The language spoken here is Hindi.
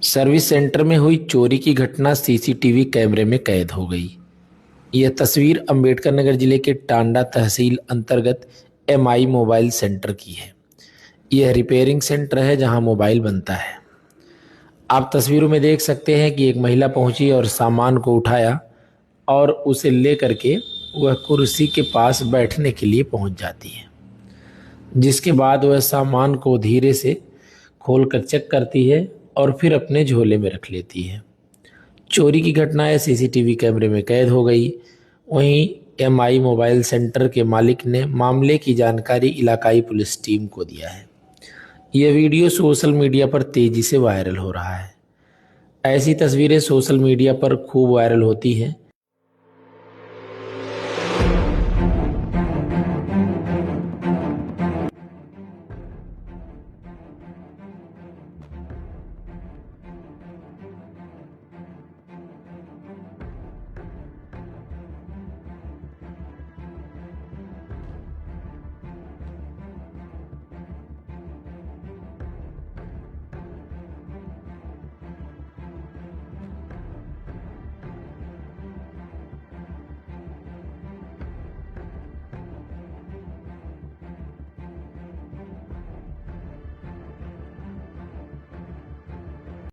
सर्विस सेंटर में हुई चोरी की घटना सीसीटीवी कैमरे में कैद हो गई। यह तस्वीर अंबेडकर नगर जिले के टांडा तहसील अंतर्गत एमआई मोबाइल सेंटर की है। यह रिपेयरिंग सेंटर है जहां मोबाइल बनता है। आप तस्वीरों में देख सकते हैं कि एक महिला पहुंची और सामान को उठाया और उसे ले करके वह कुर्सी के पास बैठने के लिए पहुंच जाती है, जिसके बाद वह सामान को धीरे से खोलकर चेक करती है और फिर अपने झोले में रख लेती है। चोरी की घटनाएं सीसीटीवी कैमरे में कैद हो गई। वहीं एमआई मोबाइल सेंटर के मालिक ने मामले की जानकारी इलाकाई पुलिस टीम को दिया है। यह वीडियो सोशल मीडिया पर तेजी से वायरल हो रहा है। ऐसी तस्वीरें सोशल मीडिया पर खूब वायरल होती हैं